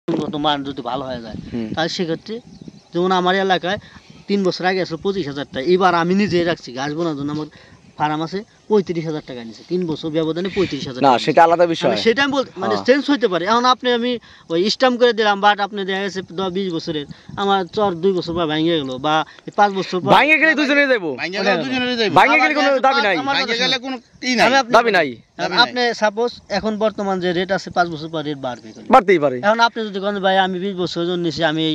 মান যদি ভালো হয়ে যায় তাহলে সেক্ষেত্রে যেমন আমার এলাকায় 3 বছর আগে আসলে 25,000 টাকা, এবার আমি নিজেই রাখছি গাছ বোনার জন্য আমার ফার্ম আছে 35,000 টাকা নিচ্ছে 3 বছর ব্যবধানে 35,000 না সেটা আলাদা বিষয়, সেটা আমি বলতে মানে চেঞ্জ হইতে পারে। এখন আপনি আমি ওই স্ট্যাম্প করে দিলাম, বাট আপনি দেখা গেছে 20 বছরের আমার চর 2 বছর পর ভেঙে গেল বা 5 বছর পর ভেঙে গেলে দুজনে যাবো, ভেঙে গেলে কোনো দাবি নাই, দাবি নাই। আপনি সাপোজ এখন বর্তমান যে রেট আছে 5 বছর পর রেট বাড়তেই পারে। এখন আপনি যদি কোন ভাই আমি 20 বছর জন্য নিছি আমি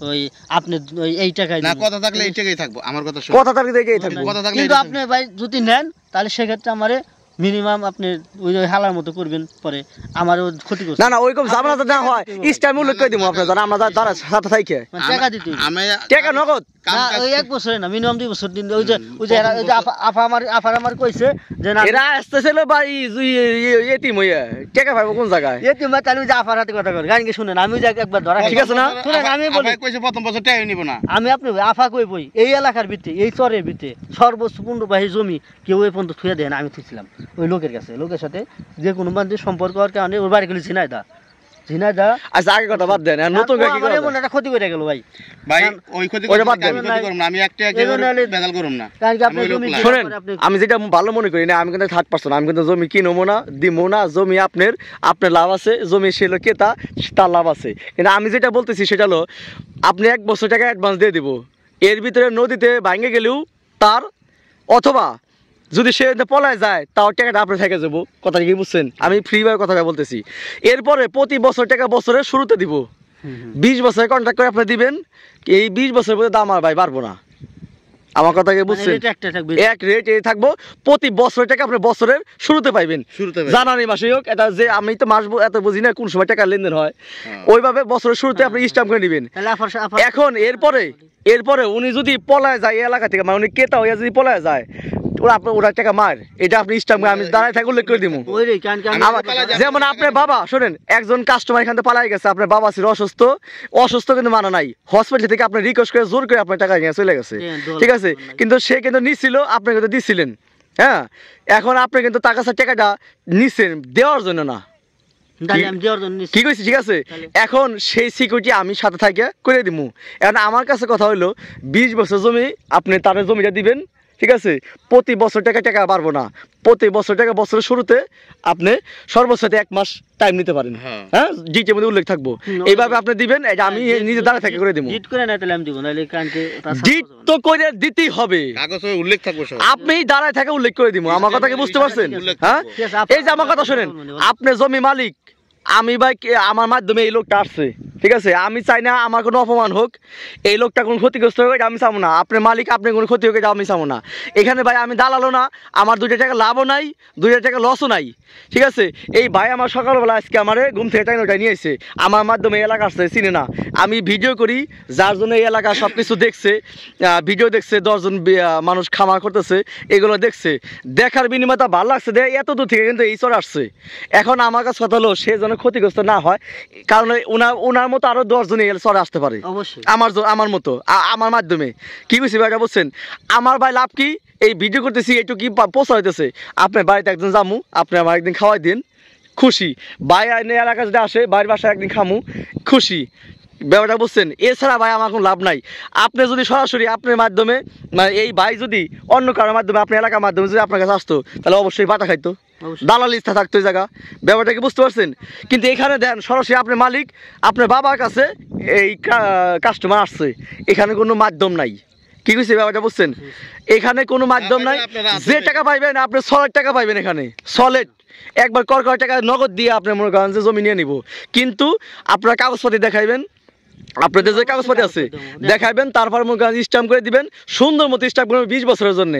ওই আপনি এই টাকায় না, কথা থাকলে এই টাকাই থাকবো, আমার কথা শুনুন, কথা থাকলে দেখেই থাকবো, কিন্তু আপনি ভাই যদি নেন তাহলে সেক্ষেত্রে আমারে মিনিমাম আপনি ওই হালার মতো করবেন, পরে আমারও ক্ষতি করছে না। না ওইরকম জামানা তো না হয় স্টাইল উল্লেখ করে দিব আপনার, জানা আমরা যারা সাথে থাকি টাকা দিতে আমি টাকা নগদ না, ওই 1 বছরে না, মিনিমাম 2 বছর দিন। ওই যে আফা আমার কইছে যে না এরা আসতেছিল ভাই এতিম হইয়া টাকা পাবো কোন জায়গায়, এতিম ভাই তাহলে ওই যে আফার হাতে কথা কর গান কি শুনেন, আমি যে একবার ধরা ঠিক আছে না, শুনেন আমি বলি কইছে প্রথম বছর টাকা নিব না, আমি আপনি আফা কই বই এই এলাকার ভিতরে এই চরের ভিতরে সর্বোচ্চ 15 বাহি জমি কেউ এই পর্যন্ত থুয়ে দেন আমি থুইছিলাম ওই লোকের কাছে, লোকের সাথে যে কোনো মানুষের সম্পর্ক হওয়ার কারণে ওর বাড়ি গেলে ঝিনাইদা। আচ্ছা আগে কথা বাদ দেন, নতুন কি করে এমন একটা ক্ষতি করে গেল ভাই, ভাই ওই ক্ষতি করে আমি ক্ষতি করব না, আমি একটা বেদাল করব না। কারণ কি আপনি জমি শুনেন, আমি যেটা ভালো মনে করি না, আমি কিন্তু 3%, আমি কিন্তু জমি কিনবো না দিমো না, জমি আপনার লাভ আছে, জমি সে লোক কেতা তার লাভ আছে, কিন্তু আমি যেটা বলতেছি সেটা হলো আপনি 1 বছর টাকা অ্যাডভান্স দিয়ে দিব, এর ভিতরে নদীতে ভাঙে গেলেও তার, অথবা যদি সে পলায় যায় তাও টাকাটা আপনি থেকে যাবো, কথা কি বুঝছেন, আমি ফ্রি ভাবে কথাটা বলতেছি। এরপরে প্রতি বছর টাকা বছরের শুরুতে দিব, 20 বছরের কন্ট্রাক্ট করে আপনি দিবেন, এই 20 বছরের মধ্যে দাম আর ভাই বাড়বো না, আমার কথা কি বুঝছেন, এক রেট এই থাকবো, প্রতি বছরের টাকা আপনি বছরের শুরুতে পাইবেন, জানুয়ারি মাসে হোক, এটা যে আমি তো মাস এত বুঝি না কোন সময় টাকা লেনদেন হয়, ওইভাবে বছরের শুরুতে আপনি স্ট্যাম্প করে নেবেন। এখন এরপরে উনি যদি পলায় যায় এলাকা থেকে, মানে উনি কেতা হইয়া যদি পলায় যায়, ওরা টাকা মার, এটা আপনি স্ট্যাম্প আমি দাঁড়ায় থাকে উল্লেখ করে দিব। যেমন আপনার বাবা শোনেন, একজন কাস্টমার এখান থেকে পালাই গেছে, আপনার বাবা ছিল অসুস্থ কিন্তু মানা নাই, হসপিটাল থেকে আপনি রিকোয়েস্ট করে জোর করে আপনার টাকা নিয়ে চলে গেছে, ঠিক আছে, কিন্তু সে কিন্তু নিছিল, আপনি কিন্তু দিছিলেন, হ্যাঁ, এখন আপনি কিন্তু তার কাছে টাকাটা নিচ্ছেন দেওয়ার জন্য না, কি কইছি, ঠিক আছে, এখন সেই সিকিউরিটি আমি সাথে থাকে করে দিব। এখন আমার কাছে কথা হইলো 20 বছর জমি আপনি তার জমিটা দিবেন, ঠিক আছে, প্রতি বছর টাকা পারবো না, প্রতি বছর টাকা বছরের শুরুতে আপনি সর্বোচ্চ 1 মাস টাইম নিতে পারেন, হ্যাঁ, ডিটের মধ্যে উল্লেখ থাকবো, এইভাবে আপনি দিবেন, এটা আমি নিজে দাঁড়া থেকে করে দিব, ডিট করে না তাহলে আমি দিব না, ডিট তো করে দিতেই হবে, কাগজে উল্লেখ থাকবে, আপনি দাঁড়ায় থেকে উল্লেখ করে দিব, আমার কথা কি বুঝতে পারছেন, হ্যাঁ, এই যে আমার কথা শুনেন, আপনি জমি মালিক, আমি ভাই আমার মাধ্যমে এই লোকটা আসছে, ঠিক আছে, আমি চাই না আমার কোনো অপমান হোক, এই লোকটা কোনো ক্ষতিগ্রস্ত হোক আমি চাবো না, আপনার মালিক আপনি কোনো ক্ষতি হোক এটা আমি চাবো না, এখানে ভাই আমি দালালও না, আমার 2 টাকা লাভও নাই, 2 টাকা লসও নাই, ঠিক আছে, এই ভাই আমার সকালবেলা আজকে আমার ঘুম থেকে টাইম ওটাই নিয়ে এসে আমার মাধ্যমে এলাকা আসছে, চিনে না, আমি ভিডিও করি, যার জন্য এই এলাকা সব কিছু দেখছে, ভিডিও দেখছে, 10 জন মানুষ খামার করতেছে, এগুলো দেখছে, দেখার বিনিময়ে তা ভালো লাগছে, এত দূর থেকে কিন্তু এই চর আসছে। এখন আমার কাছে কথা হলো সে যেন ক্ষতিগ্রস্ত না হয়, কারণ ওনার মতো আরো 10 জন চরে আসতে পারে, আমার মতো আমার মাধ্যমে, কি বুঝছি ভাইটা বুঝছেন, আমার ভাই লাভ কি, এই ভিডিও করতেছি একটু কি পোষা হইতেছে, আপনার বাড়িতে একদিন যামু, আপনি আমার একদিন খাওয়াই দিন, খুশি, ভাই এলাকা যদি আসে বাড়ির বাসায় একদিন খামু, খুশি, ব্যাপারটা বুঝছেন, এছাড়া ভাই আমার কোনো লাভ নাই। আপনি যদি সরাসরি আপনার মাধ্যমে, মানে এই ভাই যদি অন্য কারোর মাধ্যমে আপনার এলাকার মাধ্যমে যদি আপনার কাছে আসতো, তাহলে অবশ্যই বাটা খাইতো, দালাল ইচ্ছা থাকতো এই জায়গা, ব্যাপারটা কি বুঝতে পারছেন, কিন্তু এখানে দেন সরাসরি আপনার মালিক আপনার বাবার কাছে এই কাস্টমার আসছে, এখানে কোনো মাধ্যম নাই, কি কইছে ব্যাপারটা বুঝছেন, এখানে কোনো মাধ্যম নাই, যে টাকা পাইবেন আপনি সলিড টাকা পাইবেন, এখানে সলিড একবার কর টাকা নগদ দিয়ে আপনি মনে করেন যে জমি নিয়ে নিব, কিন্তু আপনারা কাগজপত্র দেখাইবেন, আপনাদের যে কাগজপাতি আছে দেখাইবেন, তারপর স্ট্যাম্প করে দিবেন, সুন্দর মতো স্ট্যাম্প করবেন 20 বছরের জন্য।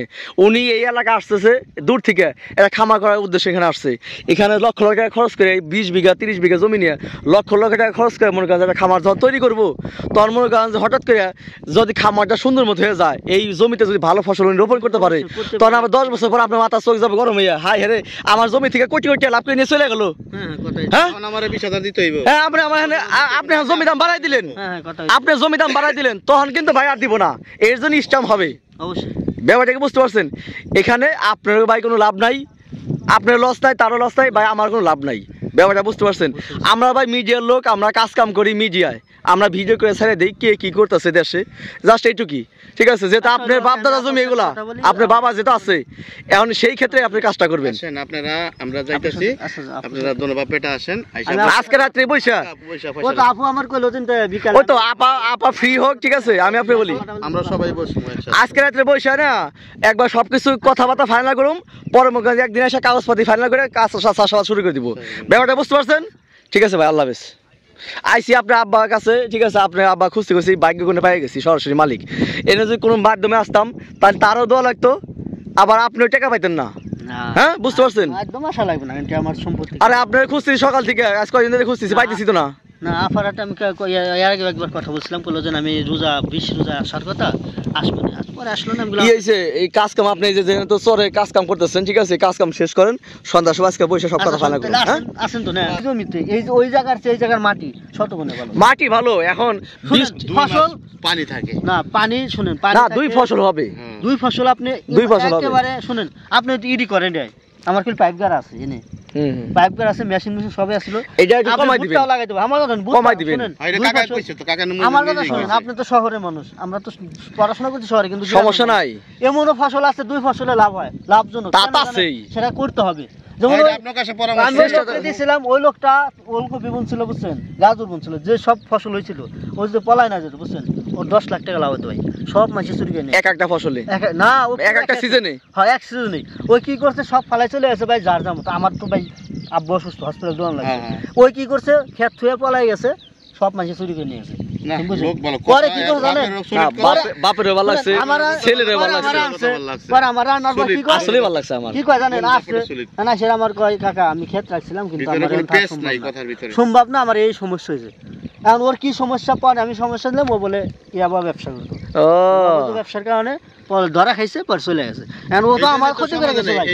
উনি এই এলাকা আসতেছে দূর থেকে, এটা খামার করার উদ্দেশ্যে এখানে আসছে, এখানে লক্ষ লক্ষ টাকা খরচ করে 20 বিঘা 30 বিঘা জমি নিয়ে লক্ষ লক্ষ টাকা খরচ করে মনে করেন খামার যখন তৈরি করবো, তখন মনে করেন যে হঠাৎ করে যদি খামারটা সুন্দর মতো হয়ে যায়, এই জমিতে যদি ভালো ফসল রোপণ করতে পারে, তখন আবার 10 বছর পর আপনার মাথা চোখ যাবে গরম হইয়া, হাই হেরে আমার জমি থেকে কোটি কোটি লাভ করে নিয়ে চলে গেল, হ্যাঁ আপনি জমি দাম বাড়াই দিলেন, আপনি জমি দাম বাড়াই দিলেন, তখন কিন্তু ভাই আর দিব না, এর জন্য স্ট্যাম্প হবে, অবশ্যই, ব্যাপারটাকে বুঝতে পারছেন, এখানে আপনার ভাই কোনো লাভ নাই, আপনার লস নাই, তারও লস নাই, ভাই আমার কোনো লাভ নাই। ব্যাপারটা বুঝতে পারছেন? আমরা ভাই মিডিয়ার লোক, আমরা কাজ কাম করি মিডিয়ায়, আমরা ভিডিও করে ছেড়ে দিই কে কি করতেছে দেশে, জাস্ট এইটুকুই। ঠিক আছে, যেটা আপনার বাপ দাদা জমি এগুলা আপনার বাবা যেটা আছে, এখন সেই ক্ষেত্রে আপনি কাজটা করবেন। আসেন আপনারা, আমরা যাইতেছি, আপনারা ধন্যবাদ পেটা আসেন। আজকে রাত্রে বৈশা ও তো আপু আমার কইলো দিন বিকাল, ওই তো আপা ফ্রি হোক, ঠিক আছে, আমি আপনি বলি আমরা সবাই বসবো আজকে রাত্রে বৈশা না একবার সবকিছু কথাবার্তা ফাইনাল করুম, পরে মুখে একদিন এসে কাগজপাতি ফাইনাল করে কাজ চাষাবাদ শুরু করে দিব। ব্যাপারটা বুঝতে পারছেন? ঠিক আছে ভাই, আল্লাহ হাফেজ। আইসি আপনার আব্বার কাছে, ঠিক আছে, আপনার আব্বা খুঁজতে খুঁজছি ভাগ্য গুণে পেয়ে গেছি, সরাসরি মালিক। এনে যদি কোনো মাধ্যমে আসতাম তাহলে তারও দেওয়া লাগতো, আবার আপনিও টাকা পাইতেন না। হ্যাঁ, বুঝতে পারছেন? একদম আশা লাগবে না, এটা আমার সম্পত্তি। আরে আপনার খুঁজতেছি সকাল থেকে, আজ কয়দিন ধরে খুঁজতেছি, পাইতেছি তো না। না আফারাটা আমি এর আগে একবার কথা বলছিলাম, বললো যে আমি রোজা 20 রোজা আসার কথা, আসবো না, পরে আসলো না। কি হয়েছে এই কাজ কাম আপনি যে তো চরে কাজ কাম করতেছেন, ঠিক আছে, কাজ কাম শেষ করেন, সন্ধ্যা সময় আজকে বসে সব কথা ফাইনাল করেন। হ্যাঁ, আসেন তো না জমিতে, এই যে ওই জায়গার চেয়ে এই জায়গার মাটি শত গুণে ভালো, মাটি ভালো। এখন ফসল পানি থাকে না, পানি শুনেন, না, দুই ফসল হবে, দুই ফসল আপনি দুই ফসল হবে একেবারে শুনেন, আপনি তো ইডি করেন রে, আমার কি পাইপ গার আছে এনে, পাইপ গার আছে, মেশিন সবই আছে, এটা একটু কমাই দিবেন, লাগাই দেব, আমার কথা কমাই দিবেন। কাকা কইছে তো, কাকা আমার কথা শুনেন, আপনি তো শহরের মানুষ, আমরা তো পড়াশোনা করছি শহরে, কিন্তু সমস্যা নাই, এমনও ফসল আছে দুই ফসলে লাভ হয়, লাভজনক, তা আছেই, সেটা করতে হবে। যেমন আপনার কাছে পরামর্শ আমি লোককে দিয়েছিলাম, ওই লোকটা ওলকপি বুনছিল বুঝছেন, গাজর বুনছিল, যে সব ফসল হয়েছিল ওই যে পলাই না যেত বুঝছেন, ওর 10 লাখ টাকা লাভ হতো ভাই, সব মাসে চুরি করে নেয় একটা ফসলে, না একটা সিজনে, হ্যাঁ এক সিজনে। ওই কি করছে, সব ফালাই চলে গেছে ভাই, যার যাম। আমার তো ভাই আব্বু অসুস্থ, হসপিটাল দোয়ান লাগছে, ওই কি করছে, ক্ষেত থুয়ে পলাই গেছে, সব মাসে চুরি করে নিয়ে গেছে। পরে কি করে জানেন, বাপেরও ভালো লাগছে, ছেলেরও ভালো লাগছে, পরে আমার রান্নার পর কি করে, আসলে ভালো লাগছে আমার, কি কয় জানেন, আসছে না, সেটা আমার কয় কাকা আমি ক্ষেত রাখছিলাম, কিন্তু আমার সম্ভব না, আমার এই সমস্যা হয়েছে। এখন ওর কি সমস্যা, পরে আমি সমস্যা দিলাম, ও বলে ইয়াবা ব্যবসা করতো, ব্যবসার কারণে পরে ধরা খাইছে, পরে চলে গেছে। এখন ও তো আমার ক্ষতি করে গেছে ভাই,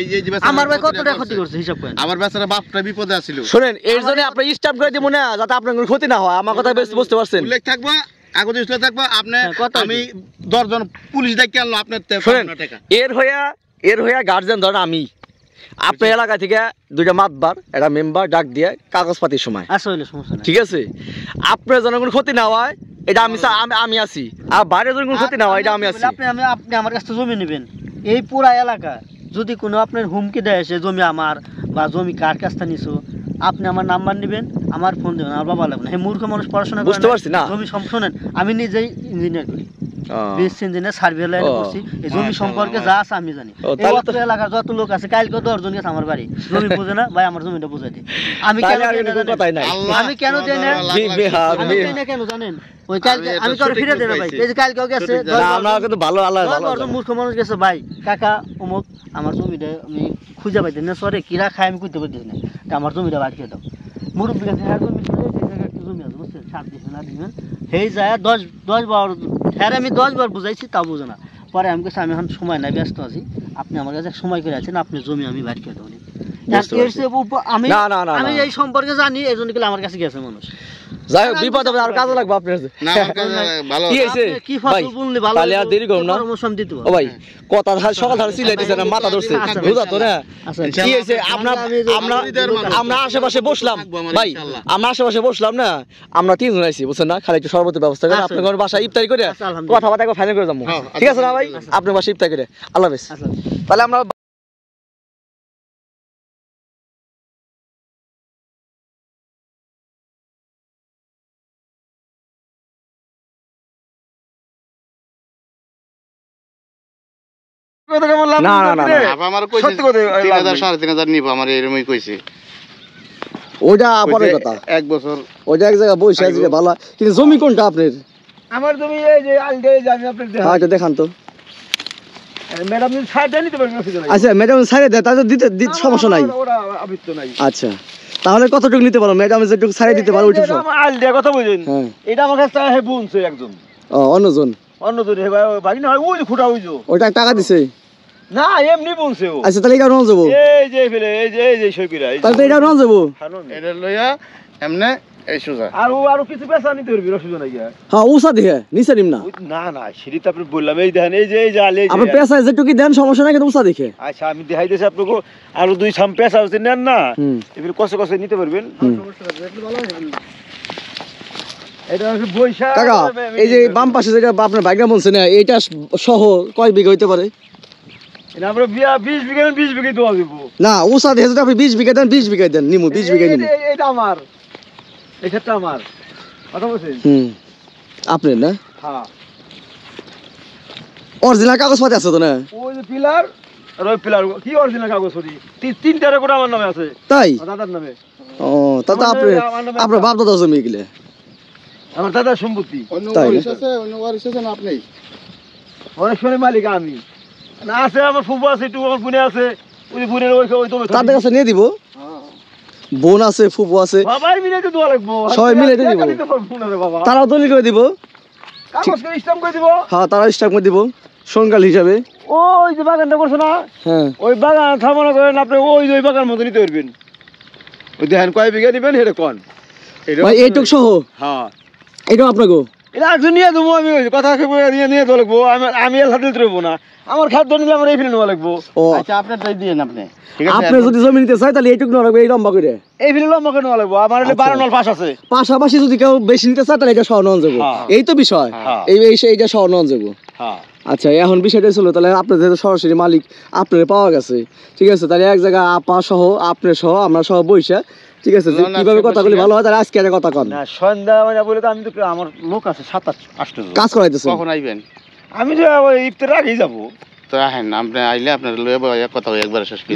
আমার ভাই কত টাকা ক্ষতি করছে হিসাব করেন, আমার বেচারা বাপটা বিপদে আছিল। শুনেন, এর জন্য আপনি স্টপ করে দিব না, যাতে আপনার কোনো ক্ষতি না হয়, আমার কথা বেশ বুঝতে পারছেন? উল্লেখ থাকবো, আগত উল্লেখ থাকবো, আপনি আমি 10 জন পুলিশ ডাকি আনলো আপনার টাকা। এর হইয়া গার্জিয়ান ধরেন আমি, আপনার এলাকা থেকে 2টা মাতবার একটা মেম্বার ডাক দিয়ে কাগজপাতির সময়, আসলে সমস্যা নাই, ঠিক আছে, আপনার যেন কোনো ক্ষতি না হয় এটা আমি আছি, আর বাইরে যেন কোনো ক্ষতি না হয় এটা আমি আছি। আপনি আমার কাছে জমি নেবেন, এই পুরা এলাকা যদি কোনো আপনার হুমকি দেয় সে জমি আমার বা জমি কার কাছ থেকে নিছো, আপনি আমার নাম্বার নেবেন, আমার ফোন দেবেন, আমার বাবা লাগবে না। মূর্খ মানুষ পড়াশোনা করে, বুঝতে পারছি না, জমি শোনেন, আমি নিজেই ইঞ্জিনিয়ার করি, বিএসসি ইঞ্জিনিয়ার, সার্ভে লাইনে করছি, এই জমি সম্পর্কে যা আছে আমি জানি। এই অত এলাকার যত লোক আছে, কালকে 10 জন গেছে আমার বাড়ি, জমি বোঝে না ভাই, আমার জমিটা বুঝাই দিই। আমি কেন দেই না কেন জানেন, ওই কালকে আমি তোর ফিরে দেব ভাই, এই যে কালকেও গেছে, আমরা কিন্তু ভালো আল্লাহ মূর্খ মানুষ গেছে ভাই, কাকা অমুক আমার জমিটা আমি খুঁজে পাইতে না, সরে কিরা খাই আমি কইতে পারতেছি না, আমার জমিটা বাড়িয়ে দাও। মুরব্বী কাছে হ্যাঁ জমি জমি আছে বুঝছেন, 7 দিন না দিবেন, সেই যায় 10 বার, হ্যাঁ আমি 10 বার বুঝাইছি, তা বুঝে না। পরে আমি কাছে আমি এখন সময় নাই, ব্যস্ত আছি, আপনি আমার কাছে সময় করে আছেন, আপনি জমি আমি বাড়িয়ে দেবো। আমি এই সম্পর্কে জানি, এই জন্য আমার কাছে গেছে মানুষ। যাই হোক, বিপদ হবে, আর কাজে লাগবে আপনার। কি হয়েছে ভাই, তাহলে আর দেরি করুন না। ও ভাই, কথা সকাল ধারে সিলাইতেছে না, মাথা ধরছে, বুঝা তো না। কি হয়েছে, আমরা আশেপাশে বসলাম ভাই, আমরা আশেপাশে বসলাম না, আমরা 3 জন আইছি বুঝছেন না, খালি একটু শরবতের ব্যবস্থা করে আপনার বাসায় ইফতারি করে কথাবার্তা একবার ফাইনাল করে যাবো, ঠিক আছে না ভাই? আপনার বাসায় ইফতারি করে, আল্লাহ হাফেজ। তাহলে আমরা ওইটা পরের কথা, 1 বছর ওইটা এক জায়গায় বসে আছে ভালো, কিন্তু জমি কোনটা আপনার? আমার জমি এই যে আলদে আমি আপনাদের হ্যাঁ এটা দেখান তো। ম্যাডাম যদি সাইডে নিতে পারবেন অসুবিধা নাই। আচ্ছা ম্যাডাম সাইডে দেয়, তাহলে দিতে সমস্যা নাই, ওরা আবিত্ত নাই। আচ্ছা তাহলে কতটুকু নিতে পারো ম্যাডাম, যেটুকু সাইডে দিতে পারো ওইটুকু? আলদে কথা বুঝেন, হ্যাঁ এটা আমার কাছে হে বুনছে একজন, ও অন্যজন, অন্যজন হে ভাই না ওই যে খুঁটা ওইজো, ওইটা টাকা দিছে না এমনি বুনছে ও। আচ্ছা তাহলে এটা রন যাবো, এই যে ফেলে এই যে সইপিরা, তাহলে তো এটা রন যাবো, এটা লইয়া এমনে এই সোজা আরো কিছু পেশা নিতে পারবি অসুবিধা নাই হ্যাঁ উষা দিয়ে নিচে নিম না না সিঁড়ি তো আপনি বললাম এই দেখেন এই যে আলে আপনি পেশা যেটুকু দেন সমস্যা নাই কিন্তু উষা দেখে আচ্ছা আমি দেখাইতেছি আপনাকে আরো 2 সাম পেশা আছে নেন না এগুলো কষ্ট কষ্ট নিতে পারবেন এটা হচ্ছে বৈশা কাকা এই যে বাম পাশে যেটা আপনার বাইকটা বলছে না এইটা সহ কয় বিঘা হইতে পারে এটা আমরা 20 বিঘা 20 বিঘা দোয়া দিব না উষা দিয়ে যদি আপনি 20 বিঘা দেন 20 বিঘা দেন নিমু 20 বিঘা নিমু এটা আমার এই ক্ষেত্রে আমার কথা বলছেন আপনার না হ্যাঁ অরিজিনাল কাগজপত্র আছে তো না ওই যে পিলার আর ওই পিলার কি অরিজিনাল কাগজ সরি তিনটা রেকর্ড আমার নামে আছে তাই দাদার নামে ও তা তো আপনার বাপ দাদা জমি গেলে আমার দাদার সম্পত্তি তাই অন্য ওয়ারিশ আছে না আপনি অনেক সময় মালিক আমি না আছে আমার ফুফু আছে একটু আমার বোনে আছে ওই বোনের ওই তো তাদের কাছে নিয়ে দিব বোন আছে ফুফু আছে সবাই মিলে তো দোয়া লাগবো সবাই মিলে দিব বাবা তারাও দলিল করে দিব কাগজ করে স্ট্যাম্প করে দিব হ্যাঁ তারা স্টাম্প করে দিব সঙ্গাল হিসাবে ওই যে বাগানটা করছো না হ্যাঁ ওই বাগান থামানো করেন আপনি ওই বাগান মতো নিতে পারবেন ওই দেখেন কয় বিঘা নিবেন সেটা কোন ভাই এইটুক সহ হ্যাঁ এটা আপনাকে এটা একজন নিয়ে দেবো আমি কথা নিয়ে তো লাগবো আমি এর হাতে দেবো না আমার খাদ্য নিলে আমার এই ফিরে নেওয়া লাগবো ও আচ্ছা আপনারটাই দিয়েন আপনি আপনি যদি জমি নিতে চাই তাহলে এইটুক নেওয়া লাগবে এই লম্বা করে এই ফিরে আমাকে নেওয়া লাগবো আমার 12 নল পাশ আছে পাশাপাশি যদি কেউ বেশি নিতে চায় তাহলে এটা সহ নেওয়া যাবো হ্যাঁ। এই তো বিষয় হ্যাঁ। এইটা সহ নেওয়া যাবো হ্যাঁ আচ্ছা এখন বিষয়টা ছিল তাহলে আপনার যেহেতু সরাসরি মালিক আপনার পাওয়া গেছে ঠিক আছে তাহলে এক জায়গায় আপা সহ আপনার সহ আমরা সহ বইসা ঠিক আছে যে কিভাবে কথা বলি ভালো হয় তাহলে আজকে একটা কথা কন না সন্ধ্যা মানে বলে তো আমি তো আমার লোক আছে 7-8 জন কাজ করাইতেছে কখন আইবেন আমি যে ইফতার আগেই যাবো তো আহেন আপনি আইলে আপনার লয়ে বইয়া কথা হই একবার শেষ করে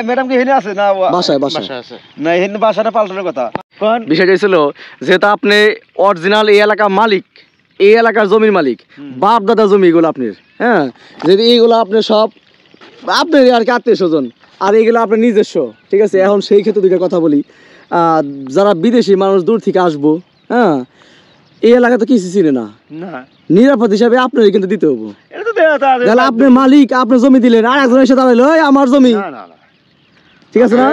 ম্যাডাম কি এখানে আছে না বাসায় বাসা আছে না এখানে বাসাটা পাল্টানোর কথা কোন বিষয়টা ছিল যেহেতু আপনি অরিজিনাল এই এলাকার মালিক এই এলাকার জমির মালিক বাপ দাদা জমি এগুলো আপনার হ্যাঁ যদি এইগুলো আপনি সব আপনার আর কি আত্মীয় স্বজন আর এইগুলো আপনার নিজস্ব ঠিক আছে এখন সেই ক্ষেত্রে দুইটা কথা বলি যারা বিদেশি মানুষ দূর থেকে আসবো হ্যাঁ এই এলাকা তো কিছু চিনে না না নিরাপদ হিসাবে আপনারই কিন্তু দিতে হবো এটা তো দেয়া তাহলে আপনার মালিক আপনার জমি দিলেন আর একজন এসে দাঁড়াইলো ওই আমার জমি না না ঠিক আছে না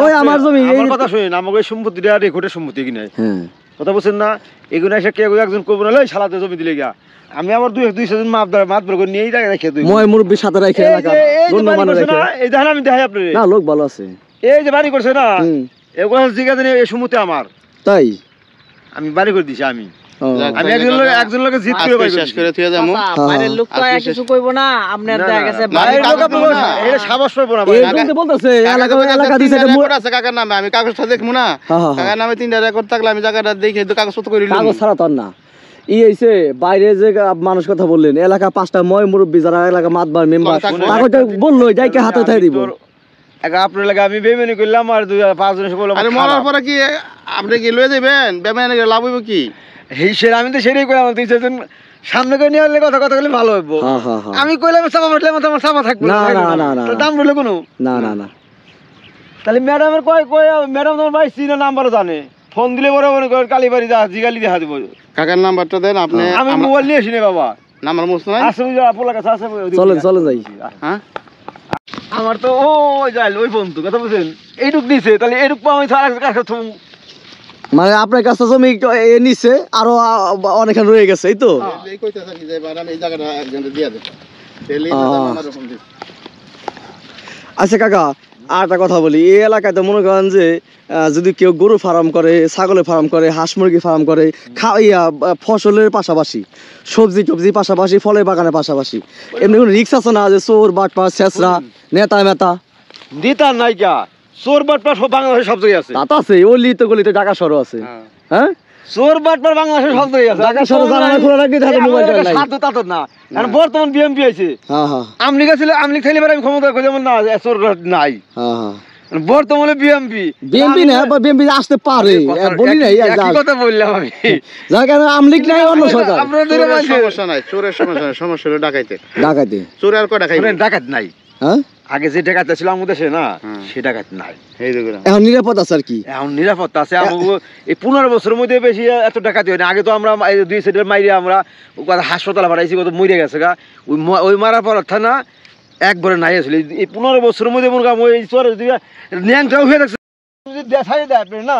ওই আমার জমি আমার কথা শুনুন আমাকে ওই সম্পত্তিটা রেকর্ডের সম্পত্তি কিনে হ্যাঁ কথা বলছেন না এগুলো এসে কেউ একজন করবো না ওই শালাতে জমি দিলে গা আমি আমার 200 জন মাপ করে নিয়েই জায়গায় রেখে দিই মই মুরব্বি সাথে রেখে এলাকা গণ্যমান্য রেখে এই দেখেন আমি দেখাই আপনার না লোক ভালো আছে এই যে বাড়ি করছে না এগুলো জিজ্ঞাসা এই সম্পত্তি আমার তাই আমি বাড়ি করে দিছি আমি ও, আমি একজন লোকে জিত করে বাড়ি শেষ করে থিয়ে যাবো বাইরের লোক তো আর কিছু কইবো না আপনার দেখা গেছে বাইরের লোক এটা সাবাস পাইবো না এই জন্য বলতেছে এলাকা দিছে এটা রেকর্ড আছে কাকার নামে আমি কাগজটা দেখবো না হ্যাঁ, হ্যাঁ, কাকার নামে 3টা রেকর্ড থাকলে আমি জায়গাটা দেখে তো কাগজপত্র করে নিলাম কাগজ ছাড়া তো আর না হইছে বাইরে যে মানুষ কথা বললেন এলাকা 5টা মই মুরব্বি যারা এলাকা মাতবার মেম্বার কাগজটা বললো যাইকে হাতে উঠাই দিব আপনার লাগে আমি বেমানি করলাম আর 2-5 জন এসে বললাম আরে মরার পরে কি আপনি কি লয়ে যাবেন বেমানে লাভ হইব কি এই সে আমি তো সেটাই কইলাম 2-4 সামনে করে নিয়ে আসলে কথা বলে ভালো হইব হ্যাঁ হ্যাঁ হ্যাঁ আমি কইলাম চাপা মারলে আমার চাপা থাকবে না, না, না। তো দাম বলে কোনো না না না তাহলে ম্যাডামের ম্যাডাম তোমার ভাই সিনা নাম্বারও জানে ফোন দিলে বড় মনে করে কালীবাড়ি যা জিগালি দেখা দিব কাকার নাম্বারটা দেন আপনি আমি মোবাইল নিয়ে আসিনি বাবা নাম্বার মুছ নাই আসলে পোলা কাছে আছে চলে যাই হ্যাঁ আমার তো ওই যাইল ওই বন্ধু কথা বলছেন এইটুক নিছে তাহলে এইটুক আমি কাছে মানে আপনার কাছে জমি নিচ্ছে আরো অনেকখান রয়ে গেছে এই তো এই কইতা থাকি যে বাড়ান এই জায়গাটা একজন দিয়া দে তেলি আমার ফোন দিস আচ্ছা কাকা আর একটা কথা বলি এই এলাকায় তো মনে করেন যে যদি কেউ গরু ফার্ম করে ছাগলের ফার্ম করে হাঁস মুরগি ফার্ম করে ফসলের পাশাপাশি সবজি টবজি পাশাপাশি ফলের বাগানের পাশাপাশি এমনি কোনো রিক্স আছে না যে চোর বাটপা ছেঁচড়া নেতা মেতা দিতার নাইকা চোর বাটপার সব বাংলাদেশে সব জায়গায় আছে তা তো আছে অলিতে গলিতে ঢাকা শহর আছে হ্যাঁ চোর বাটপার বাংলাদেশে সব জায়গায় আছে ঢাকা শহরে জানালা খোলা রাখবি তাহলে মোবাইলটা নাই সাধ্য তাতো না এখন বর্তমান বিএমপি আছে হ্যাঁ হ্যাঁ আমলিগ ছিল আমলিগ খেলে আমি ক্ষমতা কই যেমন না চোর নাই হ্যাঁ হ্যাঁ বর্তমানে বিএমপি বিএমপি না বা বিএমপি আসতে পারে বলি নাই একই কথা বললাম আমি যার কারণে আমলিগ নাই অন্য সরকার আপনাদের সমস্যা নাই চোরের সমস্যা নাই সমস্যা হলো ডাকাইতে ঢাকাতে চোরে আর কয়টা খাইবে ডাকাত নাই হ্যাঁ আগে যে ডাকাত ছিল আমাদের দেশে না সে ডাকাত নাই এই দেখো এখন নিরাপদ আছে আর কি এখন নিরাপত্তা আছে আমাকে এই 15 বছরের মধ্যে বেশি এত ডাকাতি হয় না আগে তো আমরা 2 সাইডের মাইরে আমরা হাসপাতালে পাঠাইছি কত মরে গেছে গা ওই মারার পর থানা একবারে নাই আসলে এই 15 বছরের মধ্যে মনে ওই চোর ন্যাংটাও হয়ে থাকছে যদি দেখাই দেয় আপনি না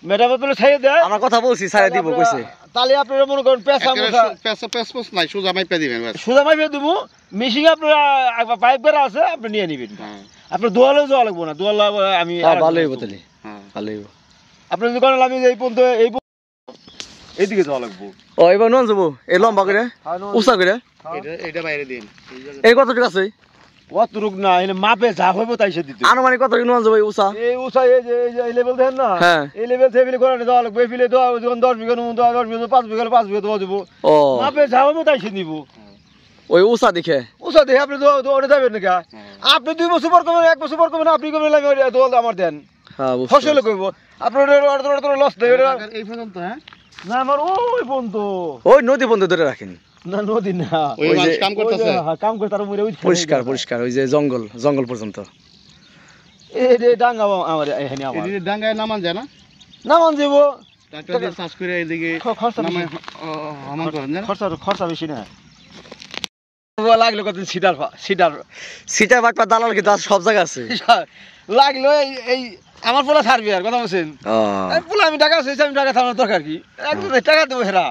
ম্যাডাম আপনারা ছাইয়ে দেয় আমার কথা বলছি ছাড়ে দিব কইছে তাহলে আপনারা মনে করেন পেঁচা মুখা পেস নাই সোজা মাইপা দিবেন ব্যাস সোজা মাইপে দেবো মেশিন আপনারা পাইপ বেড়া আছে আপনি নিয়ে নিবেন হ্যাঁ আপনার দোয়ালেও যাওয়া লাগবো না দোয়াল আমি ভালোই বতলি হ্যাঁ ভালোই আপনার যদি করেন আমি এই পর্যন্ত এইদিকে যাওয়া লাগবো ও এবার নন যাবো এই লম্বা করে উঁচা করে এটা বাইরে দিন এই কতটুকু আছে অতটুক না এনে মাপে যা হইব তাই সে দিতে আনুমানিক কতটুকু নন যাবো উঁচা এই উষা এই লেভেল দেখেন না হ্যাঁ। এই লেভেল থেকে করে যাওয়া লাগবে এই ফিলে দেওয়া যখন 10 বিঘা নুন দেওয়া 10 বিঘা 5 বিঘা 5 বিঘা দেওয়া দেবো ও মাপে যা হইব তাই সে নিব ওই উঁচা দেখে উষা দেখে আপনি দৌড়ে যাবেন নাকি আপনি 2 বছর পর করবেন 1 বছর পর করবেন আপনি করবেন দোয়াল আমার দেন হ্যাঁ বুঝতে ফসলে করবো আপনার লস দেবে এই পর্যন্ত হ্যাঁ না আমার ওই পর্যন্ত ওই নদী বন্ধ ধরে রাখেন না নদী না ওই মানুষ কাম করতেছে কাম করে তার মরে ওই পরিষ্কার পরিষ্কার ওই যে জঙ্গল পর্যন্ত এই যে ডাঙ্গা আমার এখানে আমার এদিকে ডাঙ্গায় নামান যায় না না মান যাব ট্রাক্টর দিয়ে চাষ করে এদিকে খরচা নামায় হমান করেন না খরচা বেশি না লাগলো কত সিডার সিটা বাটপা দালাল কিন্তু আর সব জায়গা আছে লাগলো এই আমার পোলা ছাড়বি আর কথা বলছেন পোলা আমি টাকা চাইছি আমি টাকা থামানোর দরকার কি একদম টাকা দেবো হেরা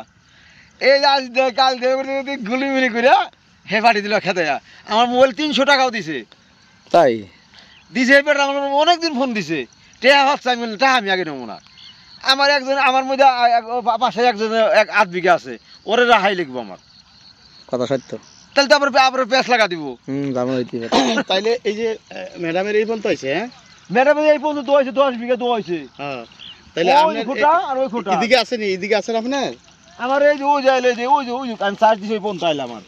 এই আজ দে কাল দে গুলিমিলি করে হে পাঠিয়ে দিল খেতে আমার মোবাইল 300 টাকাও দিছে তাই দিছে এবার আমার অনেকদিন ফোন দিছে টেয়া ভাবছে আমি টাকা আমি আগে নেবো না আমার একজন আমার মধ্যে পাশে একজন 8 বিঘা আছে ওরে রাহাই লিখবো আমার কথা সত্য তাহলে তো আবার পেঁচ লাগা দিব জানো হইতে তাইলে এই যে ম্যাডামের এই পর্যন্ত হয়েছে হ্যাঁ ম্যাডাম এই পর্যন্ত দোয়াইছে 10 বিঘা দোয়াইছে হ্যাঁ তাইলে ওই আপনার খুঁটা আর ওই খুঁটা এদিকে আছে নি এদিকে আছে আপনার আমার এই যে ওই যাইলে যে ওই আমি চার্জ দিছি ওই পর্যন্ত আইলাম আমার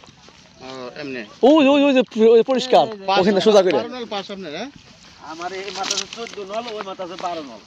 এমনি ওই যে পরিষ্কার ওখানে সোজা করে পাঁচ আপনার হ্যাঁ আমার এই মাথাতে 14 নল ওই মাথাতে 12 নল